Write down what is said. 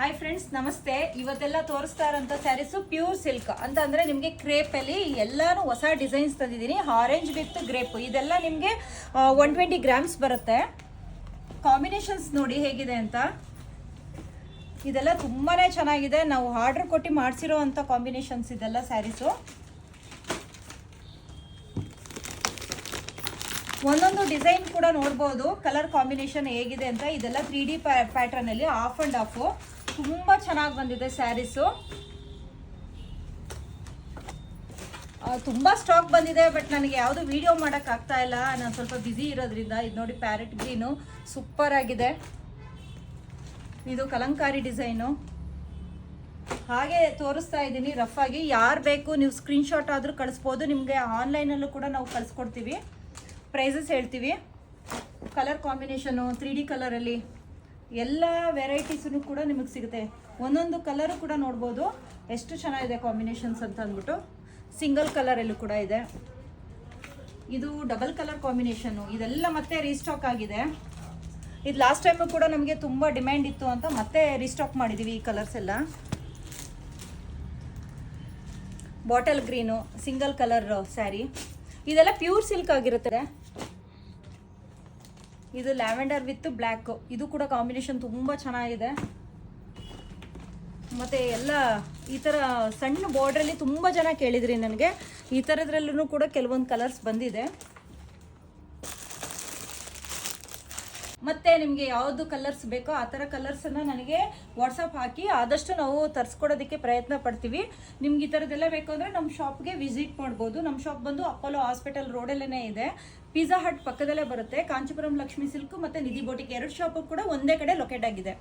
Hi friends, ನಮಸ್ತೆ. ಇವತ್ತೆಲ್ಲ ತೋರಿಸ್ತಾ ಇರೋಂಥ ಸ್ಯಾರೀಸು ಪ್ಯೂರ್ ಸಿಲ್ಕ್ ಅಂತ ಅಂದರೆ ನಿಮಗೆ ಕ್ರೇಪಲ್ಲಿ ಎಲ್ಲಾನು ಹೊಸ ಡಿಸೈನ್ಸ್ ತಂದಿದ್ದೀನಿ. ಆರೆಂಜ್ ವಿತ್ ಗ್ರೇಪ್ ಇದೆಲ್ಲ ನಿಮಗೆ 120 ಗ್ರಾಮ್ಸ್ ಬರುತ್ತೆ. ಕಾಂಬಿನೇಷನ್ಸ್ ನೋಡಿ ಹೇಗಿದೆ ಅಂತ. ಇದೆಲ್ಲ ತುಂಬಾ ಚೆನ್ನಾಗಿದೆ. ನಾವು ಆರ್ಡರ್ ಕೊಟ್ಟು ಮಾಡಿಸಿರೋ ಅಂಥ ಕಾಂಬಿನೇಷನ್ಸ್ ಇದೆಲ್ಲ ಸ್ಯಾರೀಸು. ಒಂದೊಂದು ಡಿಸೈನ್ ಕೂಡ ನೋಡ್ಬೋದು ಕಲರ್ ಕಾಂಬಿನೇಷನ್ ಹೇಗಿದೆ ಅಂತ. ಇದೆಲ್ಲ 3D ಪ್ಯಾಟರ್ನಲ್ಲಿ ಆಫ್ ಆ್ಯಂಡ್ ಆಫು ತುಂಬ ಚೆನ್ನಾಗಿ ಬಂದಿದೆ ಸ್ಯಾರೀಸು. ತುಂಬ ಸ್ಟಾಕ್ ಬಂದಿದೆ, ಬಟ್ ನನಗೆ ಯಾವುದು ವಿಡಿಯೋ ಮಾಡೋಕ್ಕಾಗ್ತಾ ಇಲ್ಲ, ನಾನು ಸ್ವಲ್ಪ ಬ್ಯುಸಿ ಇರೋದ್ರಿಂದ. ಇದು ನೋಡಿ ಪ್ಯಾರೆಟ್ ಗ್ರೀನು ಸೂಪರ್ ಆಗಿದೆ. ಇದು ಕಲಂಕಾರಿ ಡಿಸೈನು ಹಾಗೆ ತೋರಿಸ್ತಾ ಇದ್ದೀನಿ ರಫ್ ಆಗಿ. ಯಾರು ಬೇಕು ನೀವು ಸ್ಕ್ರೀನ್ಶಾಟ್ ಆದರೂ ಕಳಿಸ್ಬೋದು. ನಿಮಗೆ ಆನ್ಲೈನಲ್ಲೂ ಕೂಡ ನಾವು ಕಳಿಸ್ಕೊಡ್ತೀವಿ. ಪ್ರೈಸಸ್ ಹೇಳ್ತೀವಿ. ಕಲರ್ ಕಾಂಬಿನೇಷನು 3D ಕಲರಲ್ಲಿ ಎಲ್ಲ ವೆರೈಟೀಸೂ ಕೂಡ ನಿಮಗೆ ಸಿಗುತ್ತೆ. ಒಂದೊಂದು ಕಲರು ಕೂಡ ನೋಡ್ಬೋದು ಎಷ್ಟು ಚೆನ್ನಾಗಿದೆ ಕಾಂಬಿನೇಷನ್ಸ್ ಅಂತ ಅಂದ್ಬಿಟ್ಟು. ಸಿಂಗಲ್ ಕಲರಲ್ಲೂ ಕೂಡ ಇದೆ. ಇದು ಡಬಲ್ ಕಲರ್ ಕಾಂಬಿನೇಷನ್ನು. ಇದೆಲ್ಲ ಮತ್ತೆ ರೀಸ್ಟಾಕ್ ಆಗಿದೆ. ಇದು ಲಾಸ್ಟ್ ಟೈಮು ಕೂಡ ನಮಗೆ ತುಂಬ ಡಿಮ್ಯಾಂಡ್ ಇತ್ತು ಅಂತ ಮತ್ತೆ ರೀಸ್ಟಾಕ್ ಮಾಡಿದ್ದೀವಿ ಈ ಕಲರ್ಸ್ ಎಲ್ಲ. Bottle green single colour sari. ಇದೆಲ್ಲ ಪ್ಯೂರ್ ಸಿಲ್ಕ್ ಆಗಿರುತ್ತೆ. ಇದು ಲ್ಯಾವೆಂಡರ್ ವಿತ್ ಬ್ಲ್ಯಾಕ್. ಇದು ಕೂಡ ಕಾಂಬಿನೇಷನ್ ತುಂಬ ಚೆನ್ನಾಗಿದೆ. ಮತ್ತು ಎಲ್ಲ ಈ ಥರ ಸಣ್ಣ ಬಾರ್ಡ್ರಲ್ಲಿ ತುಂಬ ಜನ ಕೇಳಿದ್ರಿ ನನಗೆ. ಈ ಥರದ್ರಲ್ಲೂ ಕೂಡ ಕೆಲವೊಂದು ಕಲರ್ಸ್ ಬಂದಿದೆ. ಮತ್ತು ನಿಮಗೆ ಯಾವುದು ಕಲರ್ಸ್ ಬೇಕೋ ಆ ಥರ ಕಲರ್ಸನ್ನು ನನಗೆ ವಾಟ್ಸಪ್ ಹಾಕಿ ಆದಷ್ಟು ನಾವು ತರಿಸ್ಕೊಡೋದಕ್ಕೆ ಪ್ರಯತ್ನ ಪಡ್ತೀವಿ. ನಿಮ್ಗೆ ಈ ಥರದ್ದೆಲ್ಲ ಬೇಕು ಅಂದರೆ ನಮ್ಮ ಶಾಪ್ಗೆ ವಿಸಿಟ್ ಮಾಡ್ಬೋದು. ನಮ್ಮ ಶಾಪ್ ಬಂದು ಅಪೋಲೋ ಹಾಸ್ಪಿಟಲ್ ರೋಡಲ್ಲೇ ಇದೆ. ಪಿಜ್ಜಾ ಹಟ್ ಪಕ್ಕದಲ್ಲೇ ಬರುತ್ತೆ. ಕಾಂಚೀಪುರಂ ಲಕ್ಷ್ಮೀ ಸಿಲ್ಕ್ ಮತ್ತು ನಿಧಿ ಬೋಟಿಕ್ 2 ಶಾಪು ಕೂಡ ಒಂದೇ ಕಡೆ ಲೊಕೇಟ್ ಆಗಿದೆ.